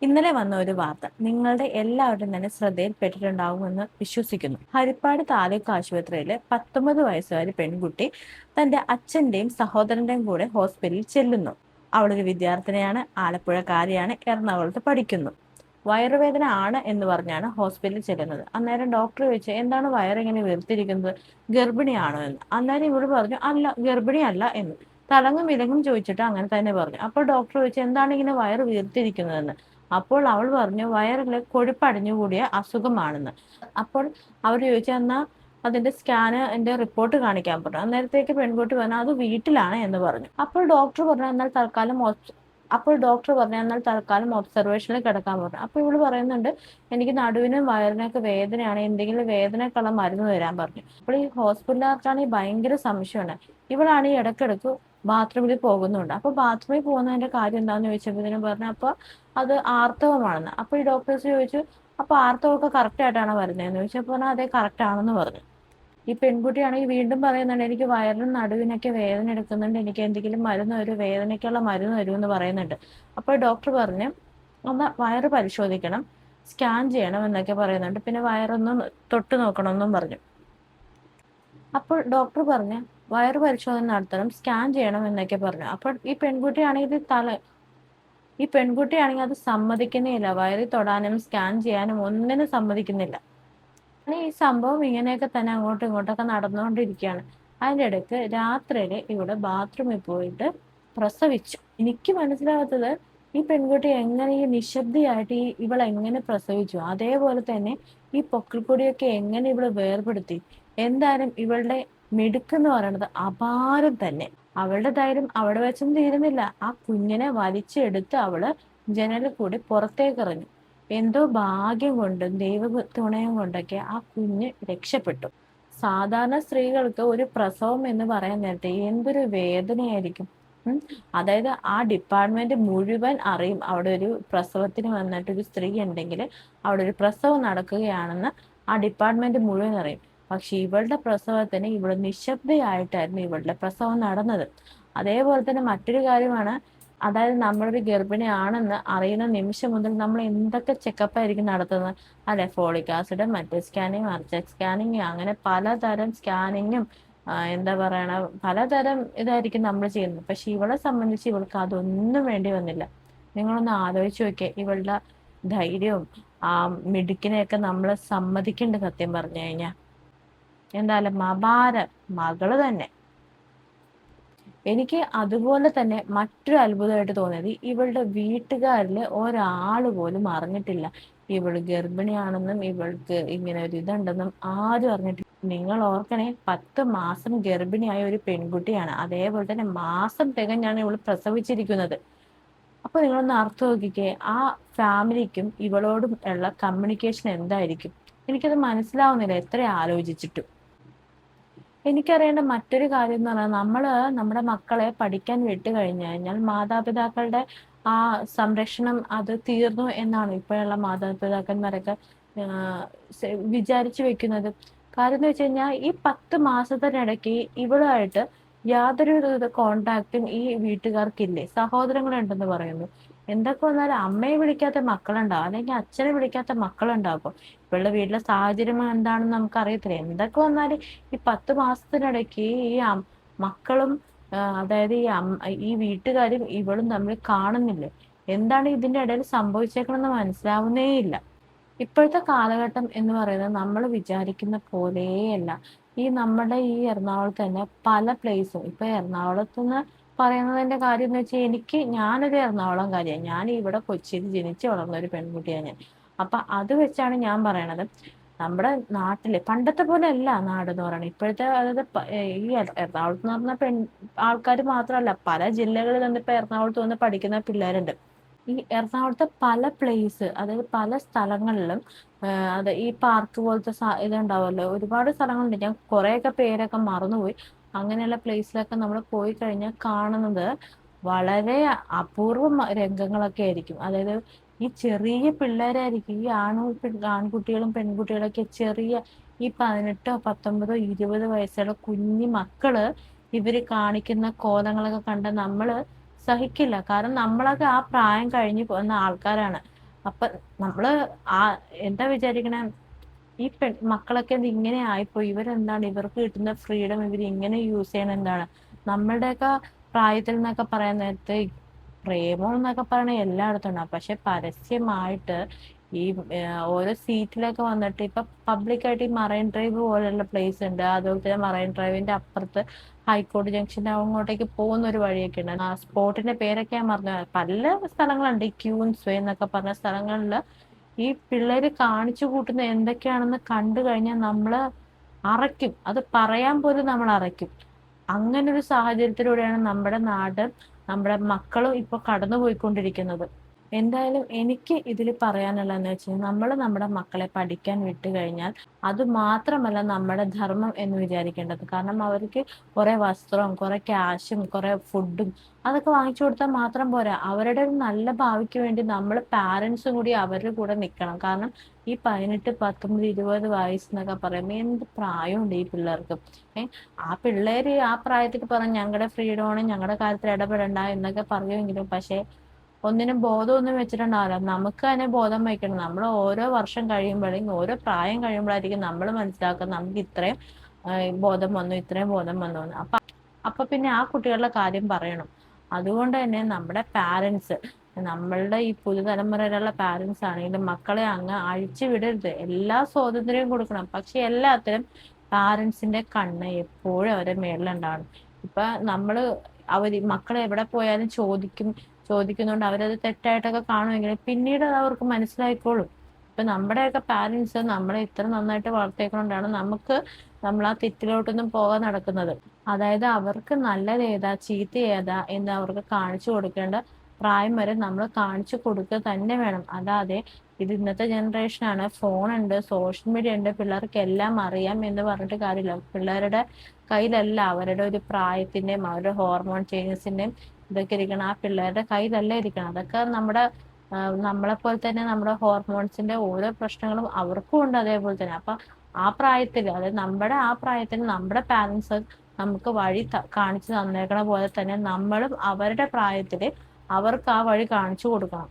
ഇന്നലെ വന്ന ഒരു വാർത്ത നിങ്ങളുടെ എല്ലാവരും തന്നെ ശ്രദ്ധയിൽപ്പെട്ടിട്ടുണ്ടാവുമെന്ന് വിശ്വസിക്കുന്നു. ഹരിപ്പാട് താലൂക്ക് ആശുപത്രിയിലെ 19 വയസ്സുകാരി പെൺകുട്ടി തന്റെ അച്ഛന്റെയും സഹോദരന്റെയും കൂടെ ഹോസ്പിറ്റലിൽ ചെല്ലുന്നു. അവളൊരു വിദ്യാർത്ഥിനിയാണ്, ആലപ്പുഴക്കാരിയാണ്, എറണാകുളത്ത് പഠിക്കുന്നു. വയറുവേദന ആണ് എന്ന് പറഞ്ഞാണ് ഹോസ്പിറ്റലിൽ ചെല്ലുന്നത്. അന്നേരം ഡോക്ടർ ചോദിച്ചു, എന്താണ് വയറിങ്ങനെ വീർത്തിരിക്കുന്നത്, ഗർഭിണിയാണോ എന്ന്. അന്നേരം ഇവള് പറഞ്ഞു, അല്ല, ഗർഭിണിയല്ല എന്ന്. തലങ്ങും വിലങ്ങും ചോദിച്ചിട്ട് അങ്ങനെ തന്നെ പറഞ്ഞു. അപ്പോൾ ഡോക്ടർ ചോദിച്ചു, എന്താണ് ഇങ്ങനെ വയറ് വീർത്തിരിക്കുന്നതെന്ന്. അപ്പോൾ അവൾ പറഞ്ഞു, വയറില് കൊഴുപ്പടിഞ്ഞുകൂടിയ അസുഖമാണെന്ന്. അപ്പോൾ അവർ ചോദിച്ചു, എന്നാ അതിന്റെ സ്കാന് എന്റെ റിപ്പോർട്ട് കാണിക്കാൻ പറഞ്ഞു. അന്നേരത്തേക്ക് പെൺകുട്ടി പറഞ്ഞു, അത് വീട്ടിലാണ് എന്ന് പറഞ്ഞു. അപ്പോൾ ഡോക്ടർ പറഞ്ഞു, എന്നാൽ തൽക്കാലം ഒബ്സർവേഷനിൽ കിടക്കാൻ പറഞ്ഞു. അപ്പോൾ ഇവള് പറയുന്നുണ്ട്, എനിക്ക് നടുവിനും വയറിനൊക്കെ വേദനയാണ്, എന്തെങ്കിലും വേദനക്കുള്ള മരുന്ന് തരാൻ പറഞ്ഞു. അപ്പോൾ ഈ ഹോസ്പിറ്റലുകാർക്കാണെങ്കിൽ ഭയങ്കര സംശയമാണ്. ഇവളാണ് ഈ ഇടക്കിടക്ക് ബാത്റൂമിൽ പോകുന്നുണ്ട്. അപ്പൊ ബാത്റൂമിൽ പോകുന്നതിന്റെ കാര്യം എന്താന്ന് ചോദിച്ചപ്പോഴത്തേനും പറഞ്ഞു, അപ്പൊ അത് ആർത്തവമാണെന്ന്. അപ്പൊ ഈ ഡോക്ടേഴ്സ് ചോദിച്ചു, അപ്പൊ ആർത്തവമൊക്കെ കറക്റ്റ് ആയിട്ടാണോ വരുന്നതെന്ന് ചോദിച്ചപ്പോൾ പറഞ്ഞാൽ അതെ, കറക്റ്റ് ആണെന്ന് പറഞ്ഞു. ഈ പെൺകുട്ടിയാണെങ്കിൽ വീണ്ടും പറയുന്നുണ്ട്, എനിക്ക് വയറിനും നടുവിനൊക്കെ വേദന എടുക്കുന്നുണ്ട്, എനിക്ക് എന്തെങ്കിലും മരുന്ന് തരൂ, വേദനയ്ക്കുള്ള മരുന്ന് തരൂ എന്ന് പറയുന്നുണ്ട്. അപ്പോൾ ഡോക്ടർ പറഞ്ഞു, ഒന്ന് വയറ് പരിശോധിക്കണം, സ്കാൻ ചെയ്യണം എന്നൊക്കെ പറയുന്നുണ്ട്, പിന്നെ വയറൊന്നും തൊട്ട് നോക്കണമെന്നും പറഞ്ഞു. അപ്പോൾ ഡോക്ടർ പറഞ്ഞു, വയറ് പരിശോധന നടത്തണം, സ്കാൻ ചെയ്യണം എന്നൊക്കെ പറഞ്ഞു. അപ്പോൾ ഈ പെൺകുട്ടിയാണെങ്കിൽ അത് സമ്മതിക്കുന്നില്ല. വയറിൽ തൊടാനും സ്കാൻ ചെയ്യാനും ഒന്നിനും സമ്മതിക്കുന്നില്ല. ഈ സംഭവം ഇങ്ങനെയൊക്കെ തന്നെ അങ്ങോട്ടും ഇങ്ങോട്ടൊക്കെ നടന്നുകൊണ്ടിരിക്കുകയാണ്. അതിൻ്റെ ഇടയ്ക്ക് രാത്രിയില് ഇവിടെ ബാത്റൂമിൽ പോയിട്ട് പ്രസവിച്ചു. എനിക്ക് മനസ്സിലാകാത്തത്, ഈ പെൺകുട്ടി എങ്ങനെ ഈ നിശബ്ദയായിട്ട് ഇവൾ എങ്ങനെ പ്രസവിച്ചു, അതേപോലെ തന്നെ ഈ പൊക്കിൾക്കൊടിയൊക്കെ എങ്ങനെ ഇവള് വേർപെടുത്തി. എന്തായാലും ഇവളുടെ മിടുക്കെന്ന് പറയുന്നത് അപാരം തന്നെ. അവളുടെ ധൈര്യം അവിടെ വെച്ചും തീരുന്നില്ല. ആ കുഞ്ഞിനെ വലിച്ചെടുത്ത് അവള് ജനലിൽ കൂടി പുറത്തേക്ക് എറിഞ്ഞു. എന്തോ ഭാഗ്യം കൊണ്ടും ദൈവ തുണയും കൊണ്ടൊക്കെ ആ കുഞ്ഞ് രക്ഷപ്പെട്ടു. സാധാരണ സ്ത്രീകൾക്ക് ഒരു പ്രസവം എന്ന് പറയാൻ നേരത്തെ എന്തൊരു വേദനയായിരിക്കും. അതായത് ആ ഡിപ്പാർട്ട്മെന്റ് മുഴുവൻ അറിയും, അവിടെ ഒരു പ്രസവത്തിന് വന്നിട്ട് ഒരു സ്ത്രീ ഉണ്ടെങ്കിൽ അവിടെ ഒരു പ്രസവം നടക്കുകയാണെന്ന് ആ ഡിപ്പാർട്ട്മെന്റ് മുഴുവൻ അറിയും. പക്ഷെ ഇവളുടെ പ്രസവത്തിന് ഇവിടെ നിശബ്ദയായിട്ടായിരുന്നു ഇവളുടെ പ്രസവം നടന്നത്. അതേപോലെ തന്നെ മറ്റൊരു കാര്യമാണ്, അതായത് നമ്മളൊരു ഗർഭിണിയാണെന്ന് അറിയുന്ന നിമിഷം മുതൽ നമ്മൾ എന്തൊക്കെ ചെക്കപ്പ് ആയിരിക്കും നടത്തുന്നത്, അല്ലെ? ഫോളിക് ആസിഡ്, മറ്റേ സ്കാനിങ്, മറിച്ച് സ്കാനിങ്, അങ്ങനെ പലതരം സ്കാനിങ്ങും എന്താ പറയണ, പലതരം ഇതായിരിക്കും നമ്മൾ ചെയ്യുന്നത്. പക്ഷെ ഇവളെ സംബന്ധിച്ച് ഇവൾക്ക് അതൊന്നും വേണ്ടി വന്നില്ല. നിങ്ങളൊന്ന് ആലോചിച്ച് നോക്കിയേ, ഇവളുടെ ധൈര്യവും ആ മിടുക്കിനെയൊക്കെ നമ്മൾ സമ്മതിക്കേണ്ട, സത്യം പറഞ്ഞു കഴിഞ്ഞാൽ. എന്തായാലും അപാര മകള് തന്നെ. എനിക്ക് അതുപോലെ തന്നെ മറ്റൊരു അത്ഭുതമായിട്ട് തോന്നിയത്, ഇവളുടെ വീട്ടുകാരില് ഒരാള് പോലും അറിഞ്ഞിട്ടില്ല ഇവള് ഗർഭിണിയാണെന്നും ഇവൾക്ക് ഇങ്ങനെ ഒരു ഇതുണ്ടെന്നും ആരും അറിഞ്ഞിട്ടില്ല. നിങ്ങൾ ഓർക്കണേ, 10 മാസം ഗർഭിണിയായ ഒരു പെൺകുട്ടിയാണ്. അതേപോലെ തന്നെ മാസം തികഞ്ഞാണ് ഇവള് പ്രസവിച്ചിരിക്കുന്നത്. അപ്പൊ നിങ്ങളൊന്ന് അർത്ഥം നോക്കിക്കേ, ആ ഫാമിലിക്കും ഇവളോടും ഉള്ള കമ്മ്യൂണിക്കേഷൻ എന്തായിരിക്കും. എനിക്കത് മനസ്സിലാവുന്നില്ല എത്ര ആലോചിച്ചിട്ടും. എനിക്കറിയേണ്ട മറ്റൊരു കാര്യം എന്ന് പറഞ്ഞാൽ, നമ്മുടെ മക്കളെ പഠിക്കാൻ വിട്ടു കഴിഞ്ഞു കഴിഞ്ഞാൽ മാതാപിതാക്കളുടെ ആ സംരക്ഷണം അത് തീർന്നു എന്നാണ് ഇപ്പോഴുള്ള മാതാപിതാക്കന്മാരൊക്കെ വിചാരിച്ചു വെക്കുന്നത്. കാര്യം എന്ന് വെച്ച് കഴിഞ്ഞാൽ, ഈ 10 മാസത്തിനിടയ്ക്ക് ഇവളുമായിട്ട് യാതൊരു വിധ കോണ്ടാക്റ്റും ഈ വീട്ടുകാർക്കില്ലേ. സഹോദരങ്ങളുണ്ടെന്ന് പറയുന്നു. എന്തൊക്കെ വന്നാലും അമ്മയെ വിളിക്കാത്ത മക്കളുണ്ടാവും, അല്ലെങ്കിൽ അച്ഛനെ വിളിക്കാത്ത മക്കളുണ്ടാകും. ഇവളുടെ വീട്ടിലെ സാഹചര്യം എന്താണെന്ന് നമുക്കറിയത്തില്ല. എന്തൊക്കെ വന്നാലും ഈ 10 മാസത്തിനിടയ്ക്ക് മക്കളും അതായത് ഈ വീട്ടുകാരും ഇവളും തമ്മിൽ കാണുന്നില്ലേ. എന്താണ് ഇതിന്റെ ഇടയിൽ സംഭവിച്ചേക്കണമെന്ന് മനസ്സിലാവുന്നേ ഇല്ല. ഇപ്പോഴത്തെ കാലഘട്ടം എന്ന് പറയുന്നത് നമ്മൾ വിചാരിക്കുന്ന പോലെയല്ല. നമ്മുടെ ഈ എറണാകുളത്ത് തന്നെ പല പ്ലേസും, ഇപ്പൊ എറണാകുളത്ത് നിന്ന് പറയുന്നതിന്റെ കാര്യം എന്ന് വെച്ചാൽ, ഞാനൊരു എറണാകുളം കാര്യമാണ്, ഞാൻ ഇവിടെ കൊച്ചിയിൽ ജനിച്ചു വളർന്ന ഒരു പെൺകുട്ടിയാണ് ഞാൻ. അപ്പൊ അത് വെച്ചാണ് ഞാൻ പറയണത്, നമ്മുടെ നാട്ടില് പണ്ടത്തെ പോലെ അല്ല നാട് എന്ന് പറയുന്നത് ഇപ്പോഴത്തെ. അതായത് ഈ എറണാകുളത്ത് എന്ന് പറഞ്ഞ ആൾക്കാർ മാത്രമല്ല, പല ജില്ലകളിൽ നിന്ന് ഇപ്പൊ എറണാകുളത്ത് വന്ന് പഠിക്കുന്ന പിള്ളേരുണ്ട്. ഈ എറണാകുളത്തെ പല പ്ലേസ്, അതായത് പല സ്ഥലങ്ങളിലും അത് ഈ പാർക്ക് പോലത്തെ ഇതുണ്ടാവുമല്ലോ, ഒരുപാട് സ്ഥലങ്ങളുണ്ട്. ഞാൻ കുറെയൊക്കെ പേരൊക്കെ മറന്നുപോയി. അങ്ങനെയുള്ള പ്ലേസിലൊക്കെ നമ്മൾ പോയി കഴിഞ്ഞാൽ കാണുന്നത് വളരെ അപൂർവം രംഗങ്ങളൊക്കെ ആയിരിക്കും. അതായത് ഈ ചെറിയ പിള്ളേരായിരിക്കും, ഈ ആൺകുട്ടികളും പെൺകുട്ടികളൊക്കെ ചെറിയ ഈ 18, 19, 20 വയസ്സുള്ള കുഞ്ഞു മക്കള് ഇവര് കാണിക്കുന്ന കോലങ്ങളൊക്കെ കണ്ട് നമ്മള് സഹിക്കില്ല. കാരണം നമ്മളൊക്കെ ആ പ്രായം കഴിഞ്ഞു പോകുന്ന ആൾക്കാരാണ്. അപ്പൊ നമ്മള് ആ എന്താ വിചാരിക്കണേ, ഈ മക്കളൊക്കെ ഇത് ഇങ്ങനെ ആയിപ്പോയി, ഇവരെന്താണ്, ഇവർക്ക് കിട്ടുന്ന ഫ്രീഡം ഇവർ ഇങ്ങനെ യൂസ് ചെയ്യണ എന്താണ്? നമ്മളുടെയൊക്കെ പ്രായത്തിൽ എന്നൊക്കെ പറയാൻ നേരത്തെ പ്രേമം എന്നൊക്കെ പറയണ എല്ലായിടത്തും ഉണ്ടാവും. പക്ഷെ പരസ്യമായിട്ട് ഈ ഓരോ സീറ്റിലൊക്കെ വന്നിട്ട് ഇപ്പൊ പബ്ലിക്കായിട്ട് ഈ മറൈൻ ഡ്രൈവ് പോലുള്ള പ്ലേസ് ഉണ്ട്. അതുപോലെ തന്നെ മറൈൻ ഡ്രൈവിന്റെ അപ്പുറത്ത് ഹൈക്കോടതി ജംഗ്ഷന്റെ അങ്ങോട്ടേക്ക് പോകുന്ന ഒരു വഴിയൊക്കെ ഉണ്ട്. ആ സ്പോട്ടിന്റെ പേരൊക്കെ ഞാൻ മറന്നു. പല സ്ഥലങ്ങളുണ്ട്, ഈ ക്യൂൻസ് വേ എന്നൊക്കെ പറഞ്ഞ സ്ഥലങ്ങളിൽ ഈ പിള്ളേര് കാണിച്ചു കൂട്ടുന്ന എന്തൊക്കെയാണെന്ന് കണ്ടു കഴിഞ്ഞാൽ നമ്മള് അറയ്ക്കും. അത് പറയാൻ പോലും നമ്മൾ അറയ്ക്കും. അങ്ങനെ ഒരു സാഹചര്യത്തിലൂടെയാണ് നമ്മുടെ നാട്, നമ്മുടെ മക്കളും ഇപ്പൊ കടന്നുപോയിക്കൊണ്ടിരിക്കുന്നത്. എന്തായാലും എനിക്ക് ഇതിൽ പറയാനുള്ളതെന്ന് വെച്ചാൽ, നമ്മൾ നമ്മുടെ മക്കളെ പഠിക്കാൻ വിട്ടു കഴിഞ്ഞാൽ അത് മാത്രമല്ല നമ്മുടെ ധർമ്മം എന്ന് വിചാരിക്കേണ്ടത്. കാരണം അവർക്ക് കുറെ വസ്ത്രവും കുറെ ക്യാഷും കുറെ ഫുഡും അതൊക്കെ വാങ്ങിച്ചു കൊടുത്താൽ മാത്രം പോരാ. അവരുടെ ഒരു നല്ല ഭാവിക്ക് വേണ്ടി നമ്മൾ പാരൻസും കൂടി അവരുടെ കൂടെ നിൽക്കണം. കാരണം ഈ 18, 19, 20 വയസ്സ് എന്നൊക്കെ പറയുമ്പോൾ എന്ത് പ്രായമുണ്ട് ഈ പിള്ളേർക്ക്. ആ പിള്ളേര് ആ പ്രായത്തിൽ പറഞ്ഞ് ഞങ്ങളുടെ ഫ്രീഡമാണ്, ഞങ്ങളുടെ കാര്യത്തിൽ ഇടപെടണ്ട എന്നൊക്കെ പറയുമെങ്കിലും പക്ഷെ ഒന്നിനും ബോധമൊന്നും വെച്ചിട്ടുണ്ടാവില്ല. നമുക്ക് തന്നെ ബോധം വയ്ക്കണം. നമ്മൾ ഓരോ വർഷം കഴിയുമ്പോഴേക്കും ഓരോ പ്രായം കഴിയുമ്പോഴായിരിക്കും നമ്മൾ മനസ്സിലാക്കുന്നത് നമുക്ക് ഇത്രയും ബോധം വന്നു, ഇത്രയും ബോധം വന്നു എന്ന്. അപ്പൊ പിന്നെ ആ കുട്ടികളുടെ കാര്യം പറയണം. അതുകൊണ്ട് തന്നെ നമ്മുടെ പാരൻസ്, നമ്മളുടെ ഈ പുതുതലമുറയിലുള്ള പാരൻസ് ആണെങ്കിലും മക്കളെ അങ്ങ് അഴിച്ചു വിടരുത്. എല്ലാ സ്വാതന്ത്ര്യവും കൊടുക്കണം. പക്ഷെ എല്ലാത്തിനും പാരൻസിന്റെ കണ്ണ് എപ്പോഴും അവരുടെ മേളിലുണ്ടാവണം. ഇപ്പൊ നമ്മള് മക്കളെ എവിടെ പോയാലും ചോദിക്കുന്നുണ്ട്. അവരത് തെറ്റായിട്ടൊക്കെ കാണുമെങ്കിലും പിന്നീട് അത് അവർക്ക് മനസ്സിലായിക്കോളും. ഇപ്പൊ നമ്മുടെയൊക്കെ പാരൻസ് നമ്മളെ ഇത്ര നന്നായിട്ട് വളർത്തിയേക്കൊണ്ടാണ് നമ്മൾ ആ തെറ്റിലോട്ടൊന്നും പോകാൻ നടക്കുന്നത്. അതായത് അവർക്ക് നല്ലത് ഏതാ ചീത്ത ഏതാ എന്ന് അവർക്ക് കാണിച്ചു കൊടുക്കേണ്ട പ്രായം വരെ നമ്മൾ കാണിച്ചു കൊടുക്കുക തന്നെ വേണം. അല്ലാതെ ഇത് ഇന്നത്തെ ജനറേഷനാണ്, ഫോണുണ്ട്, സോഷ്യൽ മീഡിയ ഉണ്ട്, പിള്ളേർക്ക് എല്ലാം അറിയാം എന്ന് പറഞ്ഞിട്ട് കാര്യമില്ല. പിള്ളേരുടെ കയ്യിലല്ല അവരുടെ ഒരു പ്രായത്തിന്റെയും അവരുടെ ഹോർമോൺ ചേഞ്ചസിന്റെയും ഇതൊക്കെ ഇരിക്കണം. ആ പിള്ളേരുടെ കയ്യിലല്ല ഇരിക്കണം. അതൊക്കെ നമ്മളെ പോലെ തന്നെ നമ്മുടെ ഹോർമോൺസിന്റെ ഓരോ പ്രശ്നങ്ങളും അവർക്കും ഉണ്ട് അതേപോലെ തന്നെ. അപ്പൊ ആ പ്രായത്തിൽ, അതായത് നമ്മുടെ ആ പ്രായത്തിൽ നമ്മുടെ പാരൻസ് നമുക്ക് വഴി കാണിച്ചു തന്നേക്കണ പോലെ തന്നെ നമ്മളും അവരുടെ പ്രായത്തില് അവർക്ക് ആ വഴി കാണിച്ചു കൊടുക്കണം.